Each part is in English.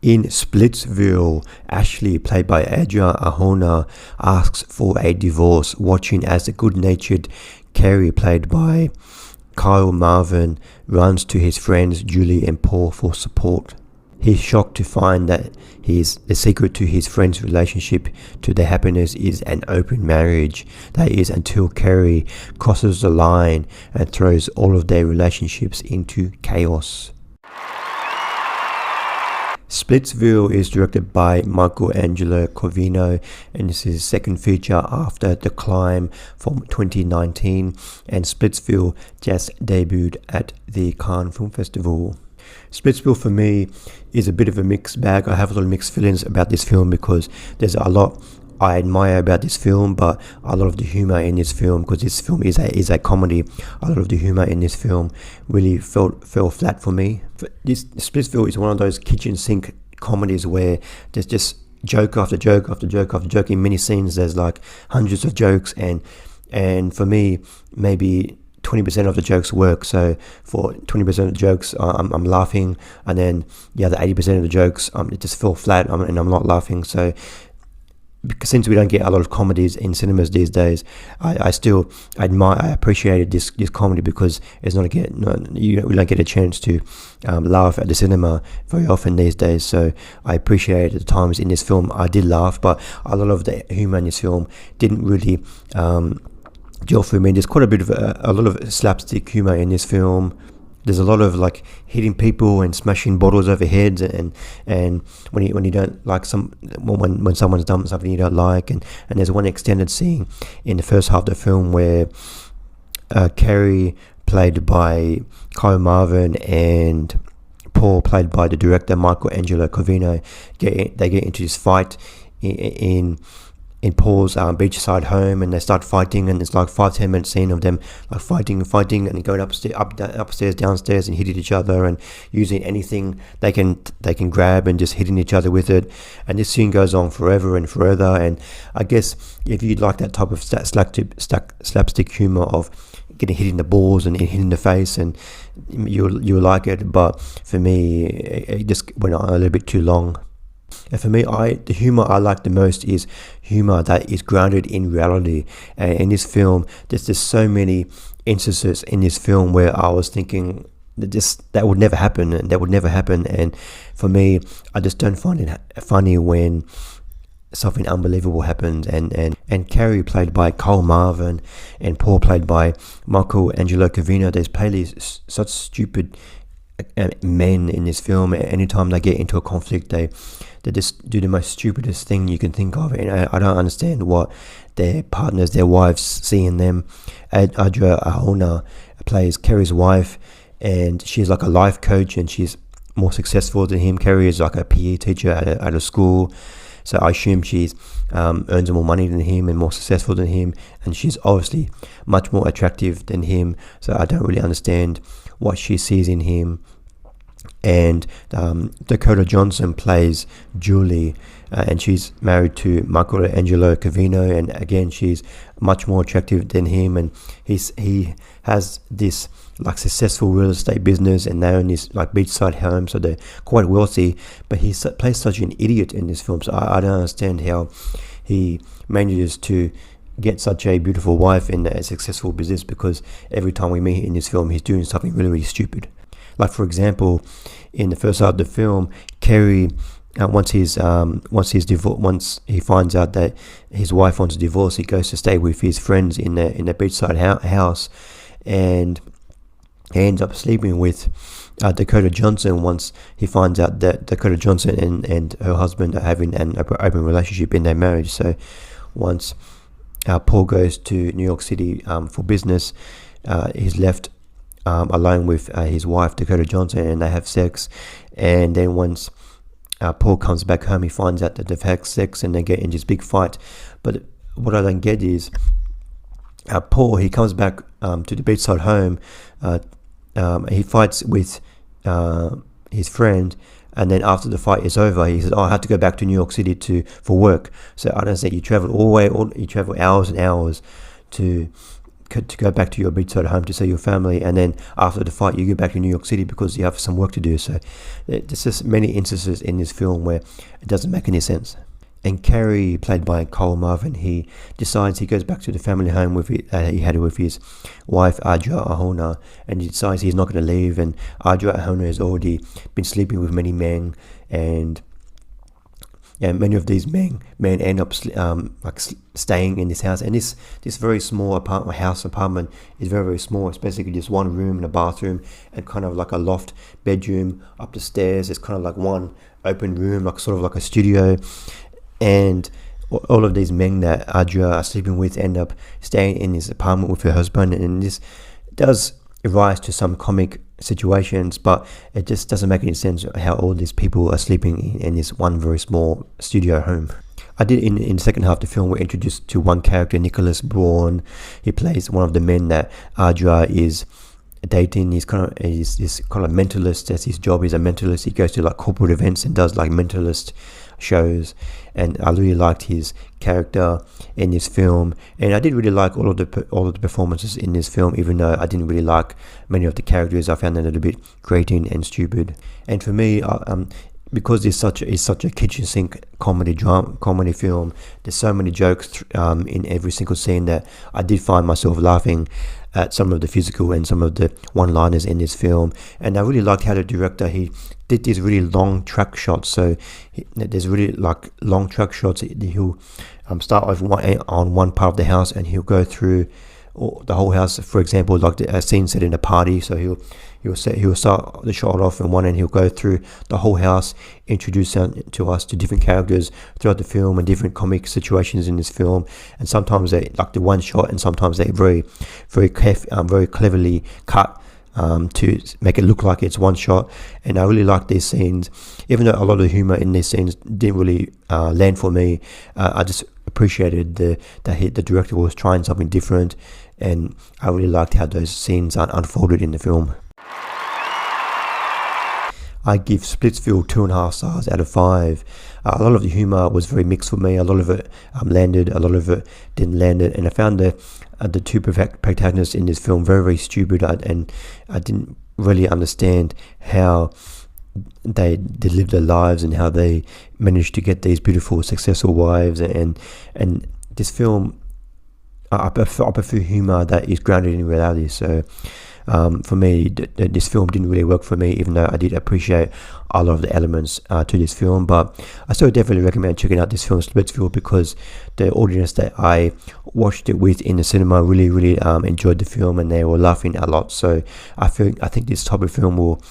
In Splitsville, Ashley, played by Adria Arjona, asks for a divorce, watching as the good-natured Carrie, played by Kyle Marvin, runs to his friends Julie and Paul for support. He's shocked to find that the secret to his friend's relationship to their happiness is an open marriage. That is, until Carrie crosses the line and throws all of their relationships into chaos. Splitsville is directed by Michael Angelo Covino, and this is his second feature after The Climb from 2019, and Splitsville just debuted at the Cannes Film Festival. Splitsville for me is a bit of a mixed bag. I have a lot of mixed feelings about this film because there's a lot I admire about this film, but a lot of the humor in this film, because this film is a comedy, a lot of the humor in this film really fell flat for me. This Splitsville is one of those kitchen sink comedies where there's just joke after joke after joke after joke. In many scenes there's like hundreds of jokes, and for me maybe 20% of the jokes work. So for 20% of the jokes I'm laughing, and then the other 80% of the jokes it just fell flat and I'm not laughing. So since we don't get a lot of comedies in cinemas these days, I still admire, I appreciated this comedy, because we don't get a chance to laugh at the cinema very often these days. So I appreciated the times in this film I did laugh, but a lot of the humor in this film didn't really gel for me. There's quite a bit of a lot of slapstick humor in this film. There's a lot of like hitting people and smashing bottles over heads, and when you don't like when someone's done something you don't like, and there's one extended scene in the first half of the film where Carrie, played by Kyle Marvin, and Paul, played by the director Michael Angelo Covino, they get into this fight in Paul's beachside home, and they start fighting, and it's like 5-10 minute scene of them like fighting and going upstairs, downstairs, and hitting each other and using anything they can grab and just hitting each other with it. And this scene goes on forever and forever. And I guess if you like that type of slapstick humor of getting hit in the balls and hit in the face, and you'll like it. But for me, it just went on a little bit too long. And for me, the humor I like the most is humor that is grounded in reality. And in this film, there's just so many instances in this film where I was thinking that would never happen, and that would never happen. And for me, I just don't find it funny when something unbelievable happens. And Carrie, played by Kyle Marvin, and Paul, played by Michael Angelo Covino, they play these such stupid men in this film. Anytime they get into a conflict, they just do the most stupidest thing you can think of, and I don't understand what their partners, their wives, see in them. Adria Arjona plays Carrie's wife, and she's like a life coach, and she's more successful than him. Carrie is like a PE teacher at a school, so I assume she's earns more money than him and more successful than him, and she's obviously much more attractive than him. So I don't really understand what she sees in him. And Dakota Johnson plays Julie, and she's married to Michael Angelo Covino, and again she's much more attractive than him, and he has this like successful real estate business, and they own this like beachside home, so they're quite wealthy. But he plays such an idiot in this film, so I don't understand how he manages to get such a beautiful wife in a successful business, because every time we meet in this film he's doing something really, really stupid. Like, for example, in the first half of the film, Carrie, once he finds out that his wife wants a divorce, he goes to stay with his friends in the beachside house, and he ends up sleeping with Dakota Johnson once he finds out that Dakota Johnson and her husband are having an open relationship in their marriage. So once Paul goes to New York City for business, he's left alone with his wife Dakota Johnson, and they have sex. And then once Paul comes back home, he finds out that they've had sex, and they get in this big fight. But what I don't get is Paul, he comes back to the beachside home, he fights with his friend, and then after the fight is over, he says, I have to go back to New York City for work. So I don't say you travel all the way, you travel hours and hours to to go back to your beachside home to see your family, and then after the fight you go back to New York City because you have some work to do. So there's just many instances in this film where it doesn't make any sense. And Carrie, played by Kyle Marvin, he decides he goes back to the family home with he had with his wife Adria Arjona, and he decides he's not going to leave. And Adria Arjona has already been sleeping with many men, and many of these men end up staying in this house. And this very small apartment is very, very small. It's basically just one room and a bathroom and kind of like a loft bedroom up the stairs. It's kind of like one open room, like sort of like a studio. And all of these men that Adria are sleeping with end up staying in this apartment with her husband, and this does rise to some comic situations, but it just doesn't make any sense how all these people are sleeping in this one very small studio home. I did in the second half of the film, we're introduced to one character, Nicholas Braun. He plays one of the men that Adria is dating. He's this kind of mentalist. That's his job. He's a mentalist. He goes to like corporate events and does like mentalist shows, and I really liked his character in this film. And I did really like all of the performances in this film, even though I didn't really like many of the characters. I found them a little bit grating and stupid. And for me, because it's such a kitchen sink comedy film, there's so many jokes in every single scene that I did find myself laughing at some of the physical and some of the one-liners in this film. And I really liked how the director, he did these really long track shots. So there's really like long track shots. He'll start off on one part of the house, and he'll go through the whole house. For example, like a scene set in a party, so he'll start the shot off in one, and he'll go through the whole house, introduce to us to different characters throughout the film and different comic situations in this film. And sometimes they like the one shot, and sometimes they very cleverly cut to make it look like it's one shot. And I really like these scenes, even though a lot of the humor in these scenes didn't really land for me. I just appreciated the director was trying something different, and I really liked how those scenes unfolded in the film. I give Splitsville 2.5 stars out of 5. A lot of the humor was very mixed for me. A lot of it landed, a lot of it didn't land it, and I found the two protagonists in this film very, very stupid, and I didn't really understand how they lived their lives and how they managed to get these beautiful, successful wives. And this film, I prefer humor that is grounded in reality. So for me, this film didn't really work for me, even though I did appreciate a lot of the elements to this film. But I still definitely recommend checking out this film, Splitsville, because the audience that I watched it with in the cinema really, really enjoyed the film, and they were laughing a lot. So I think this type of film will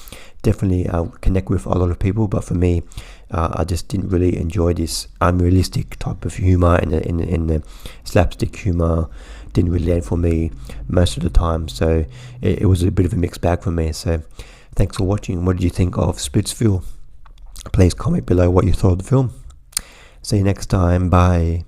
definitely connect with a lot of people. But for me, I just didn't really enjoy this unrealistic type of humor, and the slapstick humor didn't really land for me most of the time. So it was a bit of a mixed bag for me. So thanks for watching. What did you think of Splitsville? Please comment below what you thought of the film. See you next time. Bye.